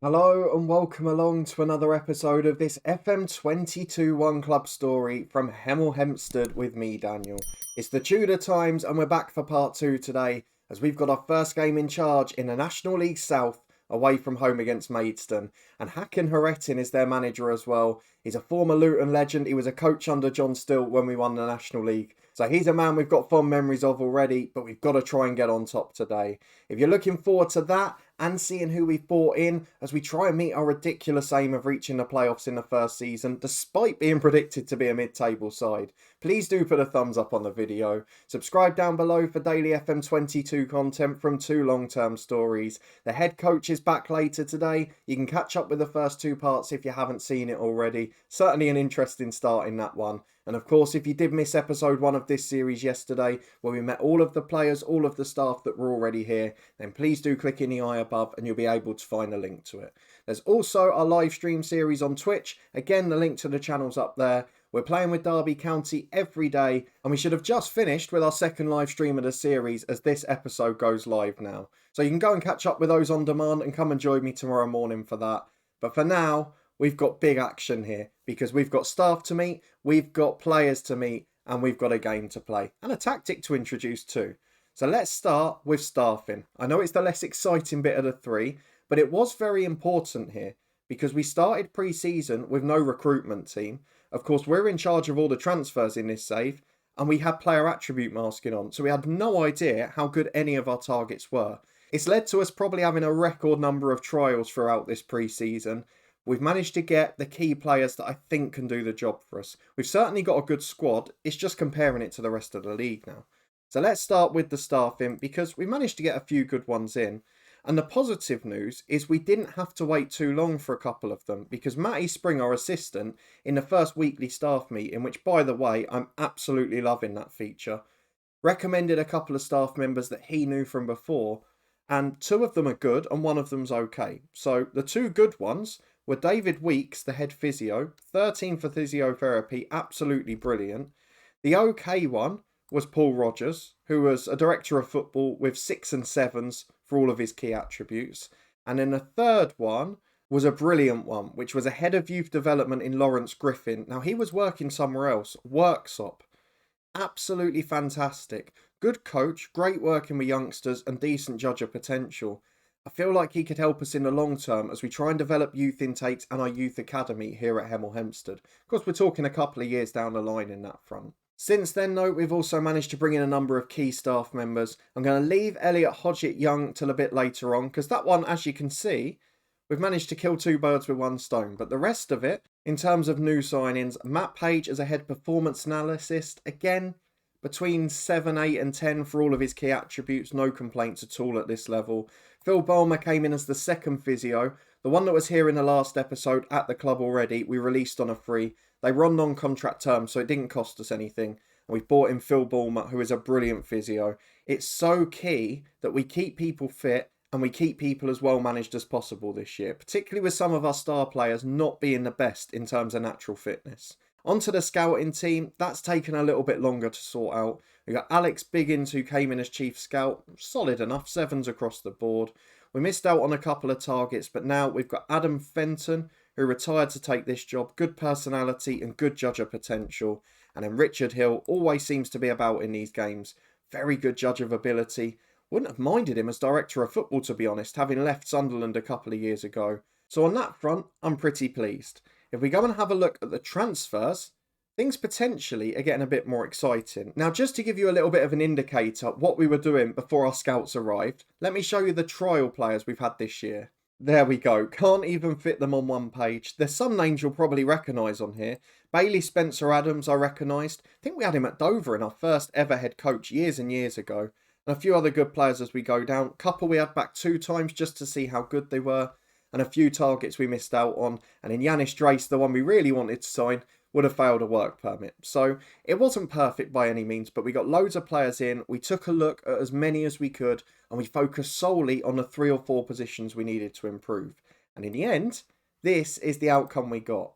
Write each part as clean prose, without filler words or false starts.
Hello and welcome along to another episode of this FM22 One Club story from Hemel Hempstead with me, Daniel. It's the Tudor Times and we're back for part 2 today as we've got our first game in charge in the National League South away from home against Maidstone. And Hakan Harettin is their manager as well. He's a former Luton legend. He was a coach under John Still when we won the National League. So he's a man we've got fond memories of already, but we've got to try and get on top today. If you're looking forward to that and seeing who we've brought in as we try and meet our ridiculous aim of reaching the playoffs in the first season, despite being predicted to be a mid-table side, please do put a thumbs up on the video. Subscribe down below for daily FM22 content from 2 long-term stories. The head coach is back later today. You can catch up with the first 2 parts if you haven't seen it already. Certainly an interesting start in that one. And of course, if you did miss episode 1 of this series yesterday, where we met all of the players, all of the staff that were already here, then please do click in the eye above and you'll be able to find a link to it. There's also our live stream series on Twitch. Again, the link to the channel's up there. We're playing with Derby County every day, and we should have just finished with our second live stream of the series as this episode goes live now. So you can go and catch up with those on demand and come and join me tomorrow morning for that. But for now, we've got big action here because we've got staff to meet, we've got players to meet, and we've got a game to play and a tactic to introduce too. So let's start with staffing. I know it's the less exciting bit of the 3, but it was very important here because we started pre-season with no recruitment team. Of course, we're in charge of all the transfers in this save, and we had player attribute masking on, so we had no idea how good any of our targets were. It's led to us probably having a record number of trials throughout this pre-season. We've managed to get the key players that I think can do the job for us. We've certainly got a good squad. It's just comparing it to the rest of the league now. So let's start with the staffing because we managed to get a few good ones in. And the positive news is we didn't have to wait too long for a couple of them because Matty Spring, our assistant, in the first weekly staff meeting, which by the way, I'm absolutely loving that feature, recommended a couple of staff members that he knew from before. And 2 of them are good and 1 of them's okay. So the 2 good ones were David Weeks, the head physio, 13 for physiotherapy, absolutely brilliant. The okay one was Paul Rogers, who was a director of football with 6 and 7s for all of his key attributes. And then the third one was a brilliant one, which was a head of youth development in Lawrence Griffin. Now, he was working somewhere else, Worksop. Absolutely fantastic. Good coach, great working with youngsters, and decent judge of potential. I feel like he could help us in the long term as we try and develop youth intakes and our youth academy here at Hemel Hempstead. Of course, we're talking a couple of years down the line in that front. Since then, though, we've also managed to bring in a number of key staff members. I'm going to leave Elliot Hodgett Young till a bit later on because that one, as you can see, we've managed to kill 2 birds with 1 stone. But the rest of it, in terms of new signings, Matt Page as a head performance analyst, again, between 7, 8 and 10 for all of his key attributes, no complaints at all at this level. Phil Bulmer came in as the second physio, the one that was here in the last episode at the club already. We released on a free. They were on non-contract terms, so it didn't cost us anything. And we brought in Phil Bulmer, who is a brilliant physio. It's so key that we keep people fit and we keep people as well managed as possible this year, particularly with some of our star players not being the best in terms of natural fitness. Onto the scouting team, that's taken a little bit longer to sort out. We got Alex Biggins, who came in as chief scout, solid enough, 7s across the board. We missed out on a couple of targets, but now we've got Adam Fenton, who retired to take this job, good personality and good judge of potential. And then Richard Hill always seems to be about in these games, very good judge of ability. Wouldn't have minded him as director of football, to be honest, having left Sunderland a couple of years ago. So on that front, I'm pretty pleased. If we go and have a look at the transfers, things potentially are getting a bit more exciting. Now, just to give you a little bit of an indicator what we were doing before our scouts arrived, let me show you the trial players we've had this year. There we go. Can't even fit them on one page. There's some names you'll probably recognise on here. Bailey Spencer Adams, I recognised. I think we had him at Dover in our first ever head coach years and years ago. And a few other good players as we go down. Couple we had back 2 times just to see how good they were. And a few targets we missed out on. And in Yanis Drace, the one we really wanted to sign, would have failed a work permit. So it wasn't perfect by any means, but we got loads of players in. We took a look at as many as we could, and we focused solely on the 3 or 4 positions we needed to improve. And in the end, this is the outcome we got.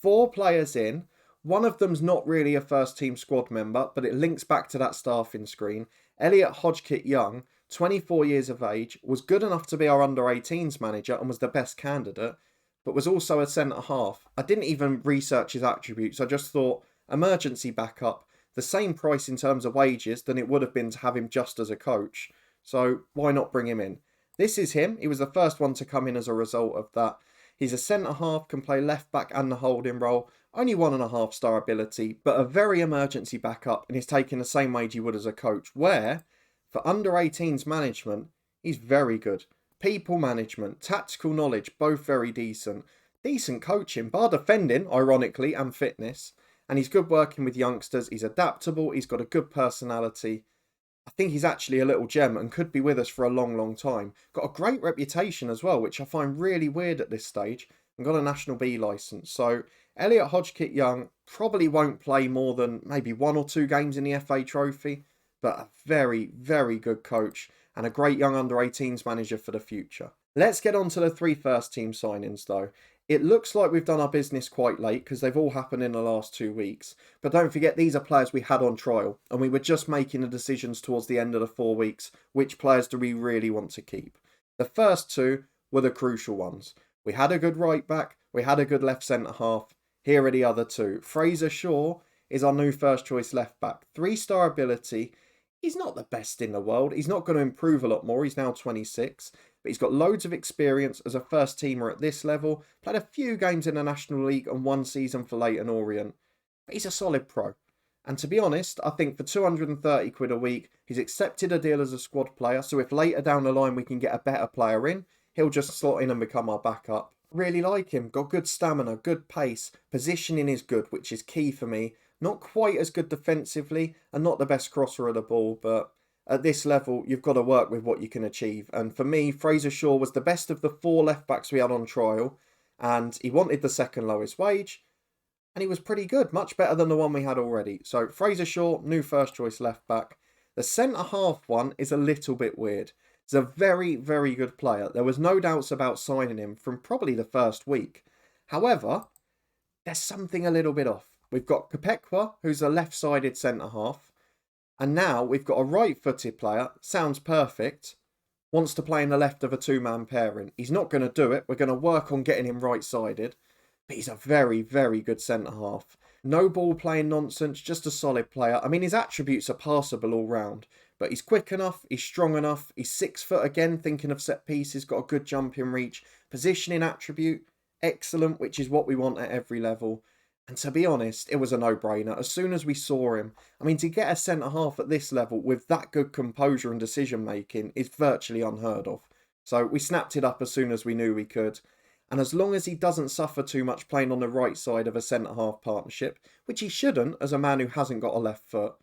4 players in. One of them's not really a first team squad member, but it links back to that staffing screen. Elliot Hodgkit Young, 24 years of age, was good enough to be our under-18s manager and was the best candidate, but was also a centre-half. I didn't even research his attributes. I just thought, emergency backup, the same price in terms of wages than it would have been to have him just as a coach. So why not bring him in? This is him. He was the first one to come in as a result of that. He's a centre-half, can play left-back and the holding role. Only 1.5-star ability, but a very emergency backup, and he's taking the same wage he would as a coach, where, for under-18s management, he's very good. People management, tactical knowledge, both very decent. Decent coaching, bar defending, ironically, and fitness. And he's good working with youngsters. He's adaptable. He's got a good personality. I think he's actually a little gem and could be with us for a long, long time. Got a great reputation as well, which I find really weird at this stage. And got a National B licence. So Elliot Hodgkit-Young probably won't play more than maybe 1 or 2 games in the FA Trophy. But a very, very good coach and a great young under-18s manager for the future. Let's get on to the 3 first-team signings though. It looks like we've done our business quite late because they've all happened in the last 2 weeks. But don't forget, these are players we had on trial and we were just making the decisions towards the end of the 4 weeks. Which players do we really want to keep? The first 2 were the crucial ones. We had a good right back. We had a good left centre half. Here are the other 2. Fraser Shaw is our new first choice left back. 3-star ability. He's not the best in the world. He's not going to improve a lot more. He's now 26. But he's got loads of experience as a first teamer at this level. Played a few games in the National League and 1 season for Leyton Orient. But he's a solid pro. And to be honest, I think for 230 quid a week, he's accepted a deal as a squad player. So if later down the line we can get a better player in, he'll just slot in and become our backup. Really like him. Got good stamina, good pace. Positioning is good, which is key for me. Not quite as good defensively and not the best crosser of the ball, but at this level, you've got to work with what you can achieve. And for me, Fraser Shaw was the best of the 4 left-backs we had on trial. And he wanted the second lowest wage. And he was pretty good, much better than the one we had already. So Fraser Shaw, new first choice left-back. The centre-half one is a little bit weird. He's a very, very good player. There was no doubts about signing him from probably the first week. However, there's something a little bit off. We've got Kopekwa, who's a left-sided centre-half. And now we've got a right-footed player, sounds perfect, wants to play in the left of a 2-man pairing. He's not going to do it. We're going to work on getting him right-sided. But he's a very, very good centre-half. No ball-playing nonsense, just a solid player. I mean, his attributes are passable all round. But he's quick enough, he's strong enough, he's 6 foot again, thinking of set pieces, got a good jumping reach. Positioning attribute, excellent, which is what we want at every level. And to be honest, it was a no-brainer. As soon as we saw him, I mean, to get a centre-half at this level with that good composure and decision-making is virtually unheard of. So we snapped it up as soon as we knew we could. And as long as he doesn't suffer too much playing on the right side of a centre-half partnership, which he shouldn't as a man who hasn't got a left foot,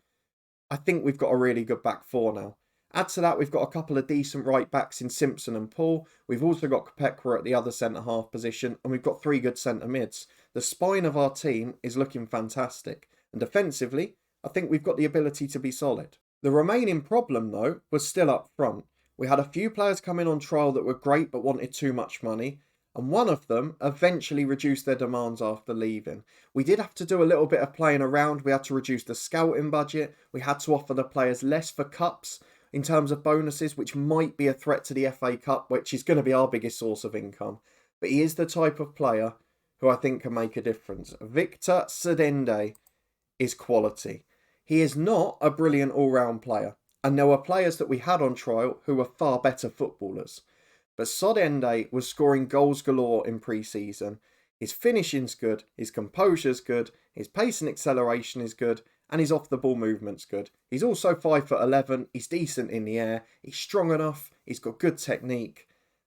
I think we've got a really good back 4 now. Add to that, we've got a couple of decent right backs in Simpson and Paul. We've also got Kopekwa at the other centre-half position, and we've got 3 good centre-mids. The spine of our team is looking fantastic. And defensively, I think we've got the ability to be solid. The remaining problem, though, was still up front. We had a few players come in on trial that were great but wanted too much money. And one of them eventually reduced their demands after leaving. We did have to do a little bit of playing around. We had to reduce the scouting budget. We had to offer the players less for cups in terms of bonuses, which might be a threat to the FA Cup, which is going to be our biggest source of income. But he is the type of player who I think can make a difference. Victor Sedende is quality. He is not a brilliant all-round player. And there were players that we had on trial who were far better footballers. But Sodende was scoring goals galore in pre-season. His finishing's good, his composure's good, his pace and acceleration is good, and his off-the-ball movement's good. He's also 5'11", he's decent in the air, he's strong enough, he's got good technique.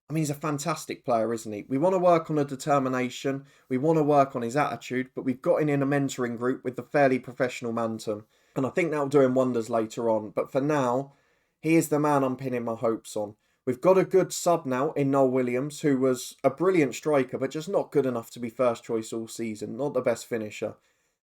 I mean, he's a fantastic player, isn't he? We want to work on a determination, we want to work on his attitude, but we've got him in a mentoring group with the fairly professional Mantum. And I think that'll do him wonders later on. But for now, he is the man I'm pinning my hopes on. We've got a good sub now in Noel Williams, who was a brilliant striker, but just not good enough to be first choice all season. Not the best finisher.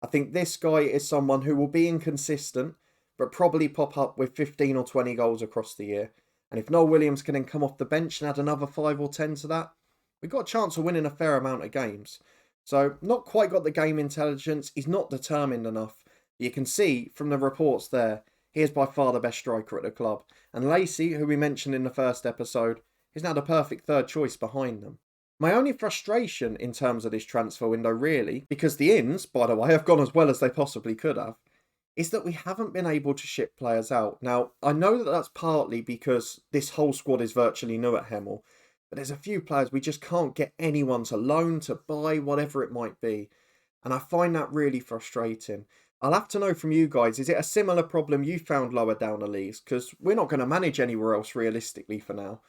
I think this guy is someone who will be inconsistent, but probably pop up with 15 or 20 goals across the year. And if Noel Williams can then come off the bench and add another 5 or 10 to that, we've got a chance of winning a fair amount of games. So, not quite got the game intelligence. He's not determined enough. You can see from the reports there, he is by far the best striker at the club. And Lacey, who we mentioned in the first episode, is now the perfect third choice behind them. My only frustration in terms of this transfer window really, because the ins, by the way, have gone as well as they possibly could have, is that we haven't been able to ship players out. Now, I know that that's partly because this whole squad is virtually new at Hemel, but there's a few players we just can't get anyone to loan, to buy, whatever it might be. And I find that really frustrating. I'll have to know from you guys, is it a similar problem you found lower down the leagues? Because we're not going to manage anywhere else realistically for now.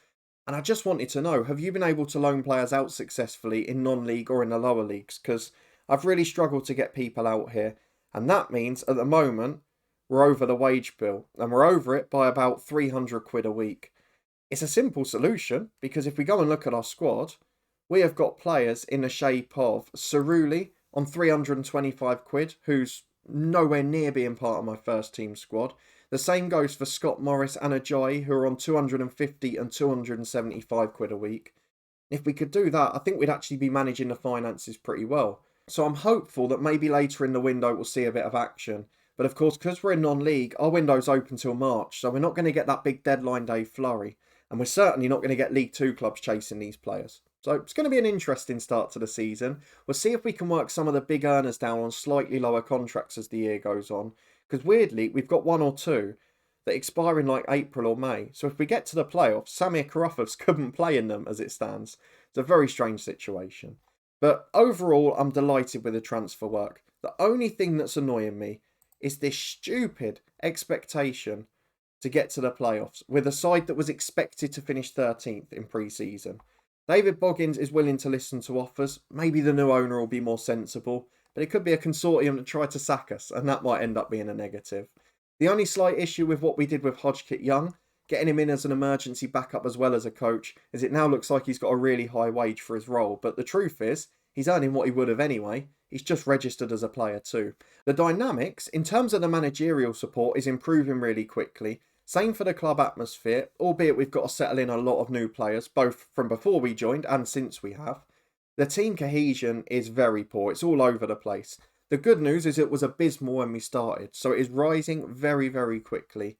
And I just wanted to know, have you been able to loan players out successfully in non-league or in the lower leagues? Because I've really struggled to get people out here. And that means, at the moment, we're over the wage bill. And we're over it by about 300 quid a week. It's a simple solution, because if we go and look at our squad, we have got players in the shape of Cerulli on 325 quid, who's nowhere near being part of my first team squad. The same goes for Scott Morris and Ajayi, who are on 250 and 275 quid a week. If we could do that, I think we'd actually be managing the finances pretty well. So I'm hopeful that maybe later in the window we'll see a bit of action. But of course, because we're in non-league, our window's open till March, so we're not going to get that big deadline day flurry. And we're certainly not going to get League 2 clubs chasing these players. So it's going to be an interesting start to the season. We'll see if we can work some of the big earners down on slightly lower contracts as the year goes on. Because weirdly, we've got one or two that expire in like April or May. So if we get to the playoffs, Samir Karafovs couldn't play in them as it stands. It's a very strange situation. But overall, I'm delighted with the transfer work. The only thing that's annoying me is this stupid expectation to get to the playoffs with a side that was expected to finish 13th in pre-season. David Boggins is willing to listen to offers. Maybe the new owner will be more sensible, but it could be a consortium that tried to sack us, and that might end up being a negative. The only slight issue with what we did with Hodgkit Young, getting him in as an emergency backup as well as a coach, is it now looks like he's got a really high wage for his role, but the truth is, he's earning what he would have anyway. He's just registered as a player too. The dynamics, in terms of the managerial support, is improving really quickly. Same for the club atmosphere, albeit we've got to settle in a lot of new players, both from before we joined and since we have. The team cohesion is very poor. It's all over the place. The good news is it was abysmal when we started, so it is rising very, very quickly.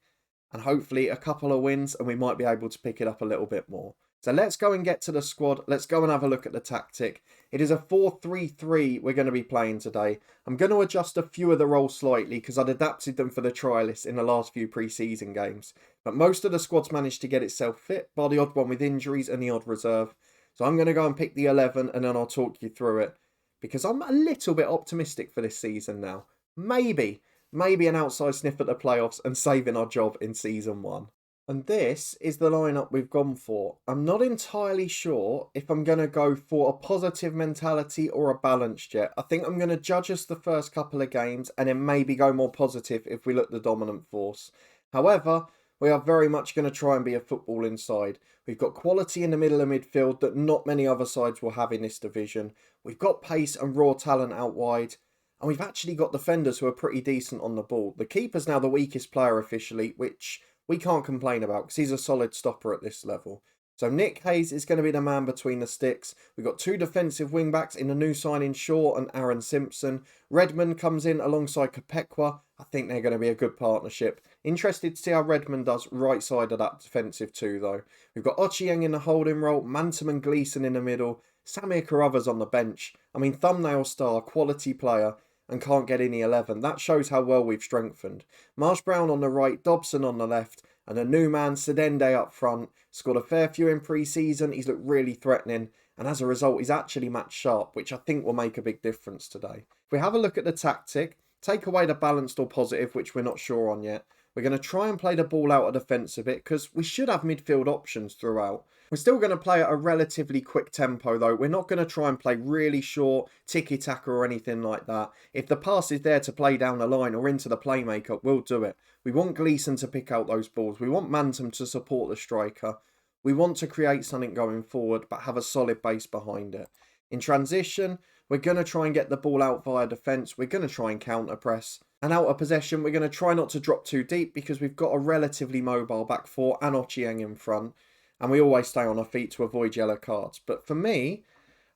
And hopefully a couple of wins and we might be able to pick it up a little bit more. So let's go and get to the squad. Let's go and have a look at the tactic. It is a 4-3-3 we're going to be playing today. I'm going to adjust a few of the roles slightly because I'd adapted them for the trialists in the last few pre-season games. But most of the squad's managed to get itself fit, bar the odd one with injuries and the odd reserve. So I'm going to go and pick the 11 and then I'll talk you through it. Because I'm a little bit optimistic for this season now. Maybe an outside sniff at the playoffs and saving our job in season 1. And this is the lineup we've gone for. I'm not entirely sure if I'm going to go for a positive mentality or a balanced yet. I think I'm going to judge us the first couple of games and then maybe go more positive if we look the dominant force. However, we are very much going to try and be a footballing side. We've got quality in the middle of midfield that not many other sides will have in this division. We've got pace and raw talent out wide. And we've actually got defenders who are pretty decent on the ball. The keeper's now the weakest player officially, which we can't complain about because he's a solid stopper at this level. So Nick Hayes is going to be the man between the sticks. We've got two defensive wing-backs in the new signing Shaw and Aaron Simpson. Redmond comes in alongside Kopekwa. I think they're going to be a good partnership. Interested to see how Redmond does right side of that defensive two though. We've got Ochieng in the holding role, Mantum and Gleeson in the middle, Samir Carruthers on the bench. I mean, thumbnail star, quality player, and can't get in the 11. That shows how well we've strengthened. Marsh Brown on the right, Dobson on the left, and a new man, Sedende up front. Scored a fair few in pre-season. He's looked really threatening, and as a result, he's actually match sharp, which I think will make a big difference today. If we have a look at the tactic, take away the balanced or positive, which we're not sure on yet. We're going to try and play the ball out of defence a bit because we should have midfield options throughout. We're still going to play at a relatively quick tempo though. We're not going to try and play really short, tiki-taka or anything like that. If the pass is there to play down the line or into the playmaker, we'll do it. We want Gleeson to pick out those balls. We want Mantum to support the striker. We want to create something going forward but have a solid base behind it. In transition, we're going to try and get the ball out via defence. We're going to try and counter press. And out of possession, we're going to try not to drop too deep because we've got a relatively mobile back four and Ochieng in front. And we always stay on our feet to avoid yellow cards. But for me,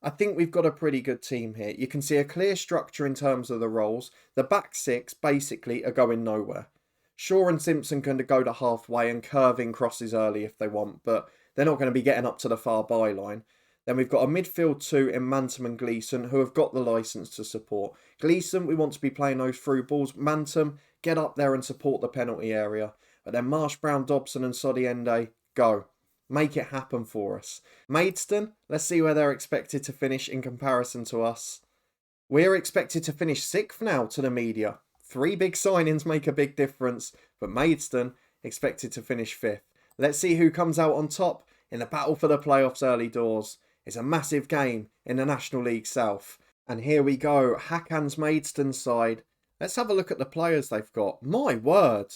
I think we've got a pretty good team here. You can see a clear structure in terms of the roles. The back six basically are going nowhere. Shaw and Simpson can go to halfway and curve in crosses early if they want, but they're not going to be getting up to the far byline. Then we've got a midfield two in Mantum and Gleeson who have got the licence to support. Gleeson, we want to be playing those through balls. Mantum, get up there and support the penalty area. But then Marsh, Brown, Dobson and Sodiende, go. Make it happen for us. Maidstone, let's see where they're expected to finish in comparison to us. We're expected to finish 6th now to the media. 3 big signings make a big difference, but Maidstone expected to finish 5th. Let's see who comes out on top in the battle for the playoffs early doors. It's a massive game in the National League South. And here we go, Hakan's Maidstone side. Let's have a look at the players they've got. My word!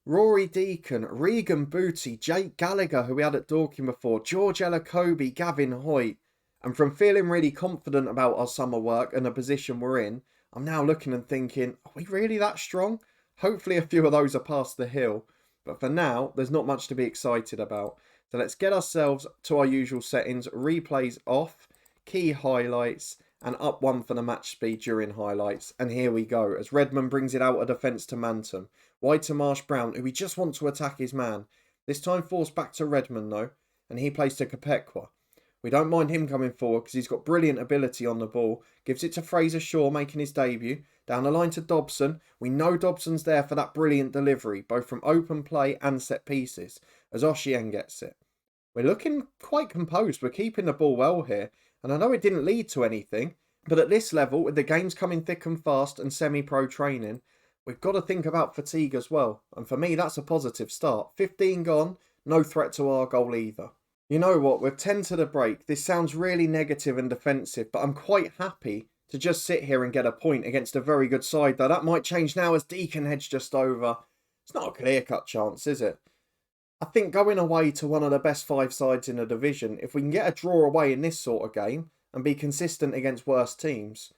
Rory Deacon, Regan Booty, Jake Gallagher, who we had at Dorking before, George Ellacobi, Gavin Hoyt. And from feeling really confident about our summer work and the position we're in, I'm now looking and thinking, are we really that strong? Hopefully a few of those are past the hill. But for now, there's not much to be excited about. So let's get ourselves to our usual settings, replays off, key highlights, and up 1 for the match speed during highlights. And here we go, as Redmond brings it out of defence to Mantum. Wide to Marsh Brown, who we just want to attack his man. This time forced back to Redmond though, and he plays to Kopekwa. We don't mind him coming forward because he's got brilliant ability on the ball. Gives it to Fraser Shaw making his debut. Down the line to Dobson. We know Dobson's there for that brilliant delivery, both from open play and set pieces, as Oshien gets it. We're looking quite composed. We're keeping the ball well here. And I know it didn't lead to anything, but at this level, with the games coming thick and fast and semi-pro training, we've got to think about fatigue as well. And for me, that's a positive start. 15 gone, no threat to our goal either. You know what, with 10 to the break, this sounds really negative and defensive, but I'm quite happy to just sit here and get a point against a very good side, though that might change now as Deacon heads just over. It's not a clear-cut chance, is it? I think going away to one of the best 5 sides in the division, if we can get a draw away in this sort of game and be consistent against worse teams,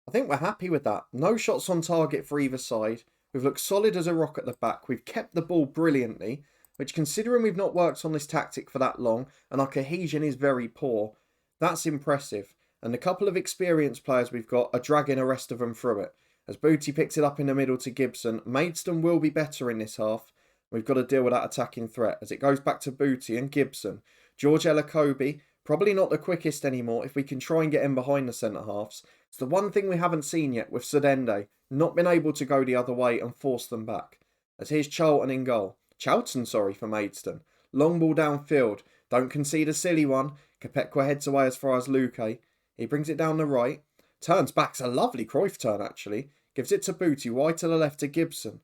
I think we're happy with that. No shots on target for either side. We've looked solid as a rock at the back. We've kept the ball brilliantly, which considering we've not worked on this tactic for that long and our cohesion is very poor, that's impressive. And the couple of experienced players we've got are dragging the rest of them through it. As Booty picks it up in the middle to Gibson, Maidstone will be better in this half. We've got to deal with that attacking threat as it goes back to Booty and Gibson. George Ellacobi, probably not the quickest anymore if we can try and get in behind the centre-halves. It's the one thing we haven't seen yet with Sodende, not been able to go the other way and force them back. As here's Charlton in goal. Charlton, for Maidstone. Long ball downfield. Don't concede a silly one. Kopekwa heads away as far as Luque. He brings it down the right. Turns back. It's a lovely Cruyff turn, actually. Gives it to Booty. Wide to the left to Gibson.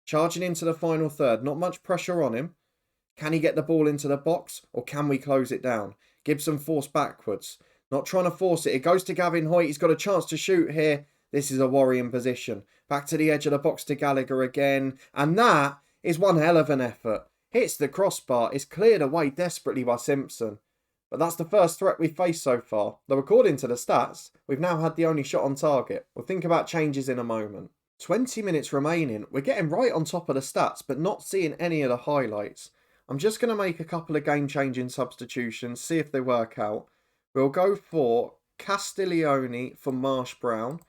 Charging into the final third. Not much pressure on him. Can he get the ball into the box? Or can we close it down? Gibson forced backwards. Not trying to force it. It goes to Gavin Hoyt. He's got a chance to shoot here. This is a worrying position. Back to the edge of the box to Gallagher again. And that is one hell of an effort. Hits the crossbar. Is cleared away desperately by Simpson. But that's the first threat we've faced so far. Though according to the stats, we've now had the only shot on target. We'll think about changes in a moment. 20 minutes remaining. We're getting right on top of the stats, but not seeing any of the highlights. I'm just going to make a couple of game-changing substitutions, see if they work out. We'll go for Castiglione for Marsh Brown.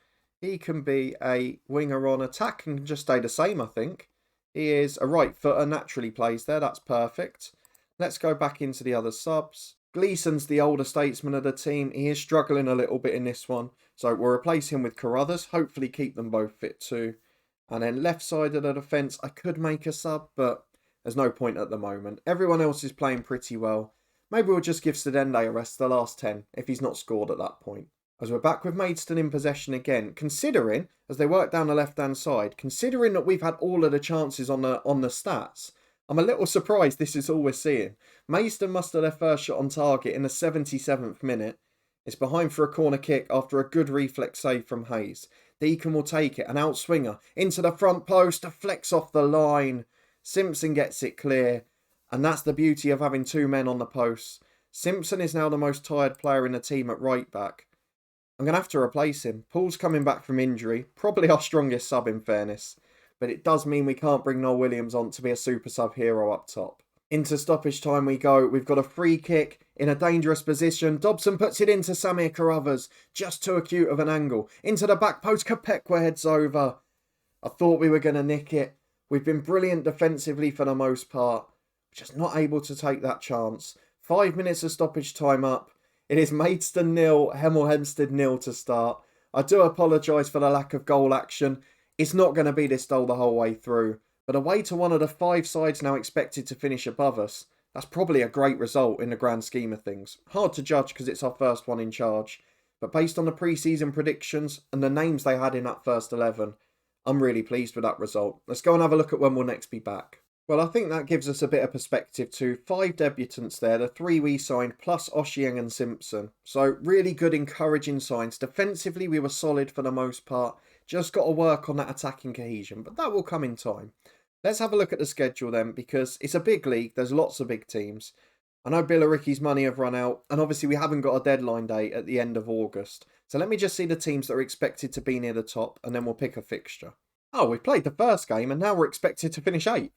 He can be a winger on attack and just stay the same, I think. He is a right footer, naturally plays there. That's perfect. Let's go back into the other subs. Gleeson's the older statesman of the team. He is struggling a little bit in this one. So we'll replace him with Carruthers. Hopefully keep them both fit too. And then left side of the defence, I could make a sub, but there's no point at the moment. Everyone else is playing pretty well. Maybe we'll just give Sodende a rest the last 10 if he's not scored at that point. As we're back with Maidstone in possession again, considering, as they work down the left-hand side, considering that we've had all of the chances on the stats, I'm a little surprised this is all we're seeing. Maidstone muster their first shot on target in the 77th minute. It's behind for a corner kick after a good reflex save from Hayes. Deacon will take it, an outswinger, into the front post, deflects off the line. Simpson gets it clear, and that's the beauty of having 2 men on the posts. Simpson is now the most tired player in the team at right back. I'm going to have to replace him. Paul's coming back from injury, probably our strongest sub in fairness, but it does mean we can't bring Noel Williams on to be a super sub hero up top. Into stoppage time we go. We've got a free kick in a dangerous position. Dobson puts it into Samir Carruthers, just too acute of an angle. Into the back post, Kopekwa heads over. I thought we were going to nick it. We've been brilliant defensively for the most part, just not able to take that chance. 5 minutes of stoppage time up. It is Maidstone 0, Hemel Hempstead 0 to start. I do apologise for the lack of goal action. It's not going to be this dull the whole way through. But away to one of the 5 sides now expected to finish above us, that's probably a great result in the grand scheme of things. Hard to judge because it's our first one in charge. But based on the pre-season predictions and the names they had in that first 11, I'm really pleased with that result. Let's go and have a look at when we'll next be back. Well, I think that gives us a bit of perspective too. 5 debutants there, the 3 we signed, plus Oshieng and Simpson. So really good, encouraging signs. Defensively, we were solid for the most part. Just got to work on that attacking cohesion, but that will come in time. Let's have a look at the schedule then, because it's a big league. There's lots of big teams. I know Billericay's money have run out, and obviously we haven't got a deadline date at the end of August. So let me just see the teams that are expected to be near the top, and then we'll pick a fixture. Oh, we played the first game, and now we're expected to finish 8th.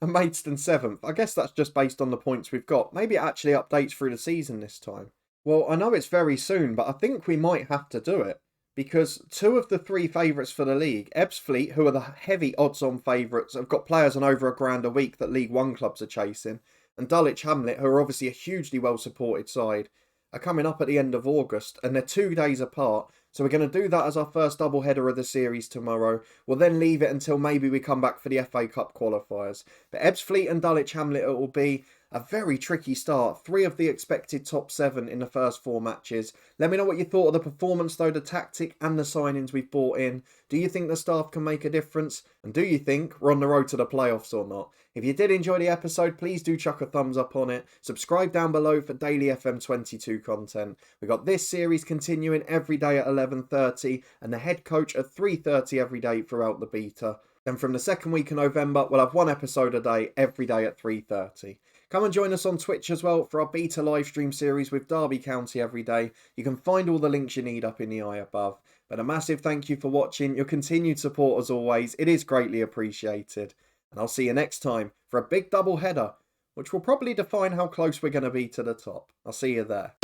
And Maidstone 7th. I guess that's just based on the points we've got. Maybe it actually updates through the season this time. Well, I know it's very soon, but I think we might have to do it. Because 2 of the 3 favourites for the league, Ebbsfleet, who are the heavy odds-on favourites, have got players on over £1,000 a week that League One clubs are chasing. And Dulwich Hamlet, who are obviously a hugely well-supported side, are coming up at the end of August. And they're 2 days apart. So we're going to do that as our first double header of the series tomorrow. We'll then leave it until maybe we come back for the FA Cup qualifiers. But Ebbsfleet and Dulwich Hamlet, it will be a very tricky start. 3 of the expected top 7 in the first 4 matches. Let me know what you thought of the performance though, the tactic and the signings we've brought in. Do you think the staff can make a difference? And do you think we're on the road to the playoffs or not? If you did enjoy the episode, please do chuck a thumbs up on it. Subscribe down below for daily FM22 content. We've got this series continuing every day at 11:30 and the head coach at 3:30 every day throughout the beta. Then from the second week of November, we'll have 1 episode a day every day at 3:30. Come and join us on Twitch as well for our beta live stream series with Derby County every day. You can find all the links you need up in the eye above. But a massive thank you for watching. Your continued support as always. It is greatly appreciated. And I'll see you next time for a big double header, which will probably define how close we're going to be to the top. I'll see you there.